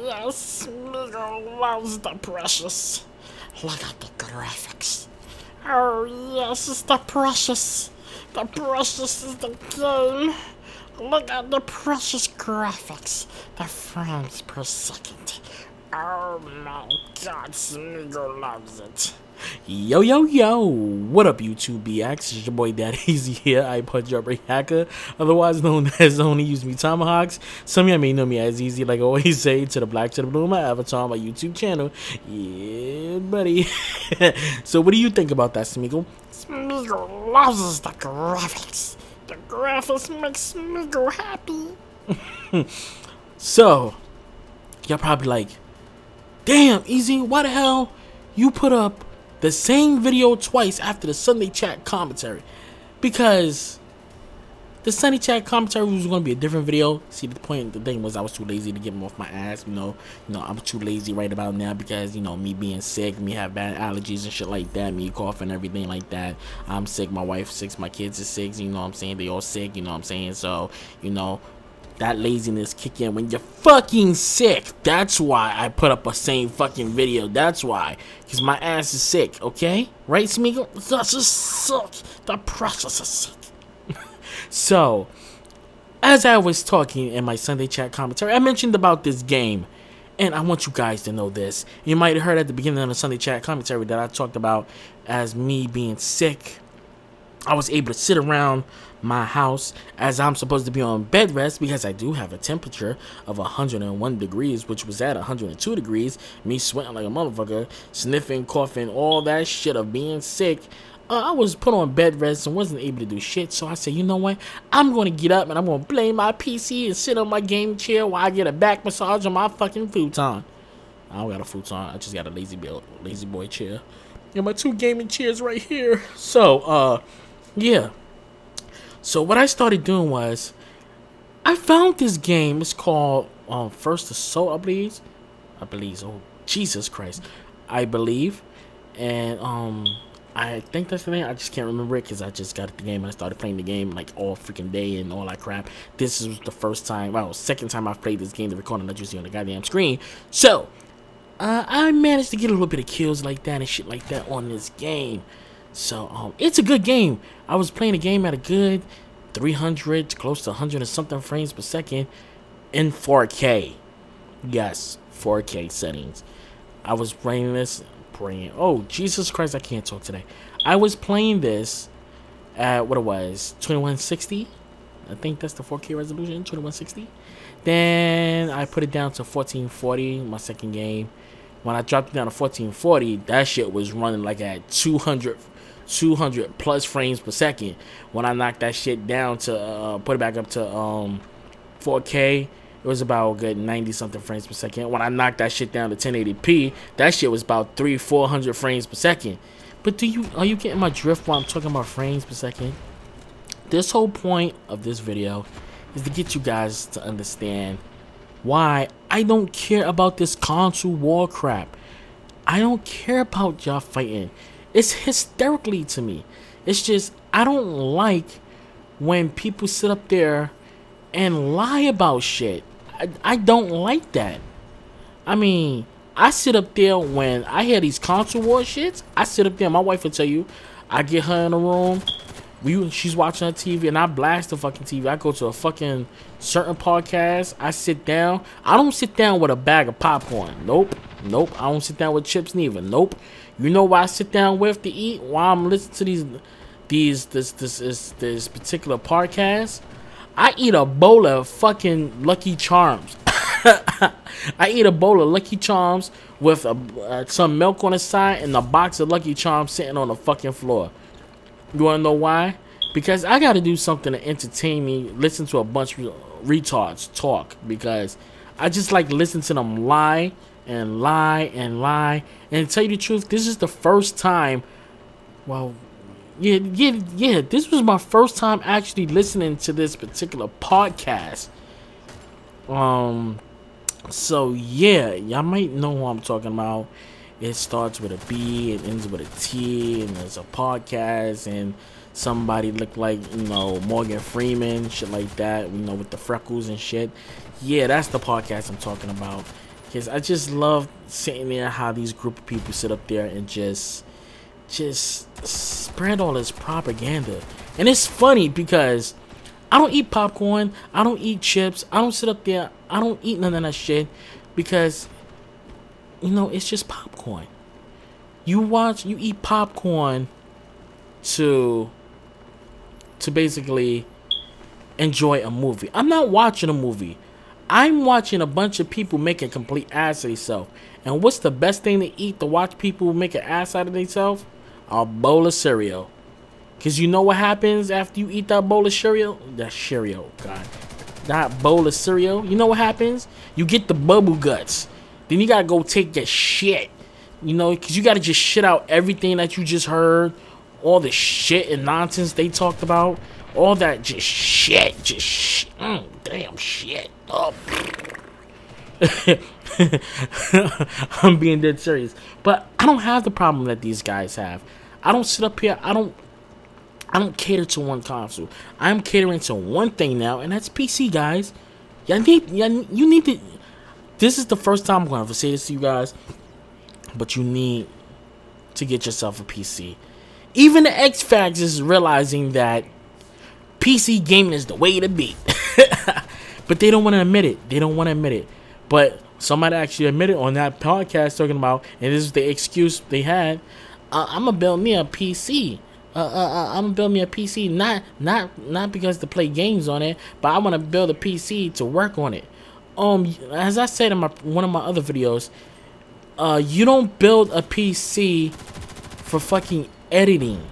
yes, Smeagol loves the precious. Look at the graphics. Oh yes, it's the precious. The precious is the game. Look at the precious graphics. The frames per second. Oh my god, Smeagol loves it. Yo, yo, yo, what up YouTube BX? It's your boy Dad Easy here, ipod jailbreak hacker, otherwise known as Only Use Me Tomahawks. Some of y'all may know me as Easy, like I always say, to the black to the blue, my avatar on my YouTube channel. Yeah, buddy. So what do you think about that, Smeagol? Smeagol loves the graphics. The graphics make Smeagol happy. So, y'all probably like, damn, Easy, why the hell you put up the same video twice after the Sunday chat commentary? Because the Sunday chat commentary was going to be a different video. See, the thing was I was too lazy to get him off my ass. You know, I'm too lazy right about now because, you know, me being sick, me have bad allergies and shit like that, me coughing, everything like that. I'm sick, my wife's sick, my kids are sick, you know what I'm saying? They all sick, you know what I'm saying? So, you know, that laziness kick in when you're fucking sick. That's why I put up a same fucking video. That's why. Because my ass is sick, okay? Right, Smeagol? That's just sucks. The process is sick. So, as I was talking in my Sunday chat commentary, I mentioned about this game. And I want you guys to know this. You might have heard at the beginning of the Sunday chat commentary that I talked about as me being sick. I was able to sit around my house as I'm supposed to be on bed rest because I do have a temperature of 101 degrees, which was at 102 degrees. Me sweating like a motherfucker, sniffing, coughing, all that shit of being sick. I was put on bed rest and wasn't able to do shit. So I said, you know what? I'm going to get up and I'm going to play my PC and sit on my game chair while I get a back massage on my fucking futon. I don't got a futon. I just got a lazy boy chair. And my two gaming chairs right here. So, yeah. So what I started doing was, I found this game. It's called First Assault, I believe. Oh, Jesus Christ. I believe. And I think that's the name. I just can't remember it because I just got the game and I started playing the game like all freaking day and all that crap. This was the first time, well, second time I've played this game, the recording that you see on the goddamn screen. So, I managed to get a little bit of kills like that and shit like that on this game. So, it's a good game. I was playing the game at a good 300, close to 100 and something frames per second in 4K. Yes, 4K settings. I was playing this, oh, Jesus Christ, I can't talk today. I was playing this at, what it was, 2160. I think that's the 4K resolution, 2160. Then I put it down to 1440, my second game. When I dropped it down to 1440, that shit was running like at 200 plus frames per second. When I knocked that shit down to put it back up to 4K, it was about a good 90 something frames per second. When I knocked that shit down to 1080p, that shit was about 300-400 frames per second. But are you getting my drift while I'm talking about frames per second? This whole point of this video is to get you guys to understand why I don't care about this console war crap. I don't care about y'all fighting. It's hysterically to me. It's just, I don't like when people sit up there and lie about shit. I don't like that. I mean, I sit up there when I hear these console war shits. I sit up there, my wife will tell you, I get her in the room, she's watching her TV, and I blast the fucking TV. I go to a fucking certain podcast. I sit down. I don't sit down with a bag of popcorn. Nope. I don't sit down with chips neither. Nope. You know what I sit down with to eat while I'm listening to this particular podcast? I eat a bowl of fucking Lucky Charms. I eat a bowl of Lucky Charms with some milk on the side and a box of Lucky Charms sitting on the fucking floor. You wanna know why? Because I gotta do something to entertain me, listen to a bunch of retards talk, because I just like listening to them lie and lie and lie. And to tell you the truth, this is the first time, well, yeah, this was my first time actually listening to this particular podcast. So yeah, y'all might know who I'm talking about. It starts with a B, it ends with a T, and there's a podcast, and somebody look like, you know, Morgan Freeman, shit like that, you know, with the freckles and shit. Yeah, that's the podcast I'm talking about. because I just love sitting there how these group of people sit up there and just spread all this propaganda. And it's funny because I don't eat popcorn, I don't eat chips, I don't sit up there, I don't eat none of that shit, because you know, it's just popcorn. You eat popcorn to basically enjoy a movie. I'm not watching a movie. I'm watching a bunch of people make a complete ass of themselves. And what's the best thing to eat to watch people make an ass out of themselves? A bowl of cereal. Because you know what happens after you eat that bowl of cereal? That bowl of cereal. You know what happens? You get the bubble guts. Then you gotta go take your shit. You know, because you gotta just shit out everything that you just heard. All the shit and nonsense they talked about. All that just shit. Damn shit. Oh. I'm being dead serious. But I don't have the problem that these guys have. I don't sit up here. I don't cater to one console. I'm catering to one thing now, and that's PC, guys. You need to. This is the first time I'm going to say this to you guys, but you need to get yourself a PC. Even the X-Facts is realizing that PC gaming is the way to be. But they don't want to admit it. They don't want to admit it. But somebody actually admitted on that podcast talking about, and this is the excuse they had, I'm going to build me a PC. I'm gonna build me a PC, not because to play games on it, but I want to build a PC to work on it. As I said in one of my other videos, you don't build a PC for fucking editing,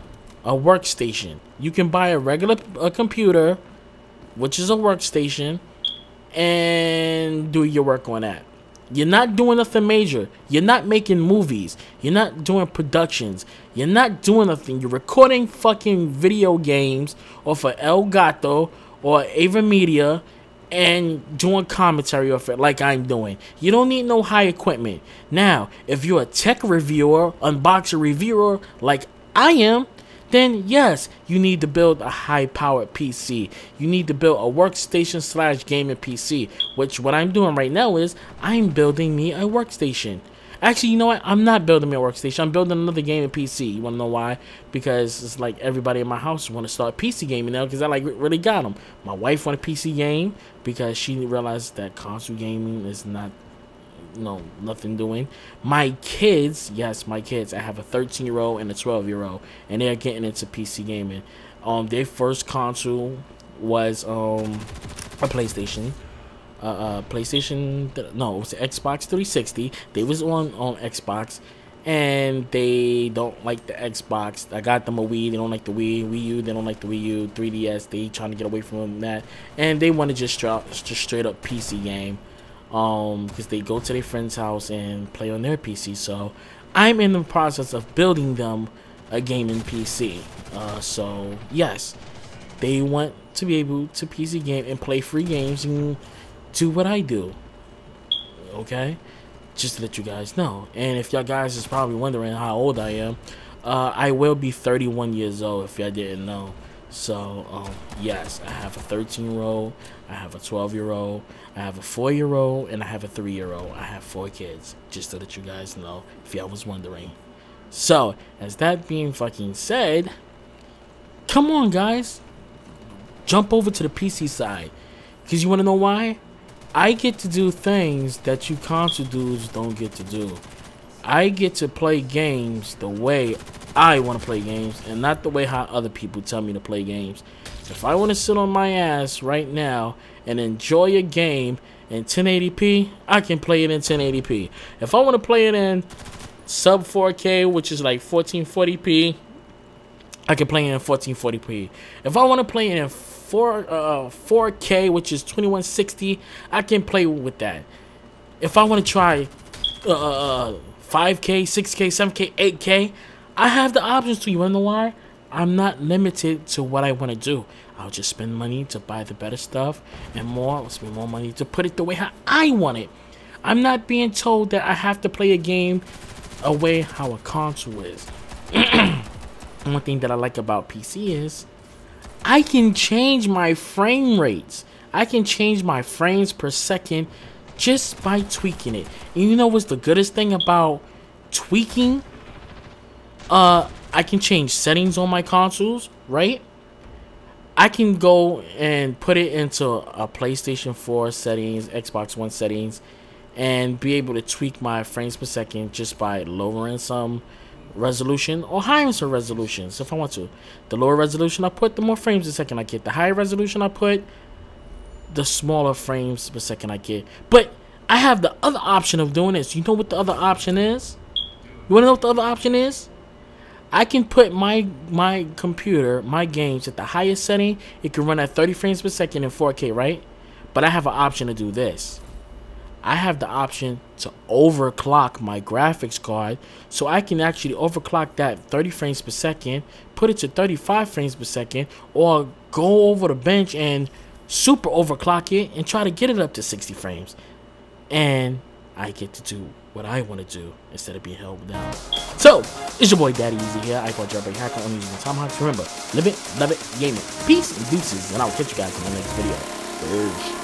a workstation. You can buy a computer, which is a workstation, and do your work on that. You're not doing nothing major. You're not making movies. You're not doing productions. You're not doing nothing. You're recording fucking video games off of El Gato or Ava Media and doing commentary off it like I'm doing. You don't need no high equipment. Now, if you're a tech reviewer, unboxer reviewer like I am, then yes, you need to build a high-powered PC. You need to build a workstation / gaming PC, which what I'm doing right now is I'm building me a workstation. Actually, you know what? I'm not building me a workstation. I'm building another gaming PC. You want to know why? Because it's like everybody in my house want to start PC gaming now because I like really got them. My wife want a PC game because she realized that console gaming is not, no, nothing doing. My kids, yes, my kids, I have a 13-year-old and a 12-year-old, and they're getting into PC gaming. Their first console was a PlayStation. No, it was an Xbox 360. They was on Xbox, and they don't like the Xbox. I got them a Wii. They don't like the Wii U. They don't like the Wii U. 3DS. They trying to get away from that, and they want to just straight up PC game. Because they go to their friend's house and play on their PC. So I'm in the process of building them a gaming PC. So yes, they want to be able to PC game and play free games and do what I do. Okay, just to let you guys know. And if y'all guys is probably wondering how old I am, I will be 31 years old if y'all didn't know. So yes, I have a 13-year-old, I have a 12-year-old, I have a 4-year-old, and I have a 3-year-old. I have 4 kids, just so that you guys know if y'all was wondering. So as that being fucking said, come on guys, jump over to the PC side, because you want to know why? I get to do things that you console dudes don't get to do. I get to play games the way I want to play games, and not the way how other people tell me to play games. If I want to sit on my ass right now and enjoy a game in 1080p, I can play it in 1080p. If I want to play it in sub 4K, which is like 1440p, I can play it in 1440p. If I want to play it in 4K, which is 2160, I can play with that. If I want to try 5K, 6K, 7K, 8K, I have the options to. You wanna know why? I'm not limited to what I want to do. I'll just spend money to buy the better stuff, and I'll spend more money to put it the way how I want it. I'm not being told that I have to play a game a way how a console is. One thing that I like about PC is I can change my frame rates. I can change my frames per second just by tweaking it. And you know what's the goodest thing about tweaking? I can change settings on my consoles, right? I can go and put it into a PlayStation 4 settings, Xbox One settings, and be able to tweak my frames per second just by lowering some resolution or highering some resolutions if I want to. The lower resolution I put, the more frames per second I get. The higher resolution I put, the smaller frames per second I get. But I have the other option of doing this. You know what the other option is? You want to know what the other option is? I can put my computer, my games at the highest setting. It can run at 30 frames per second in 4K, right? But I have an option to do this. I have the option to overclock my graphics card, so I can actually overclock that 30 frames per second, put it to 35 frames per second, or go over the bench and super overclock it and try to get it up to 60 frames. And I get to do what I want to do instead of being held down. So, it's your boy Daddy Easy here, ipod jailbreak hacker, I'm using the Tomahawks. Remember, live it, love it, game it. Peace and deuces, and I'll catch you guys in the next video. Peace.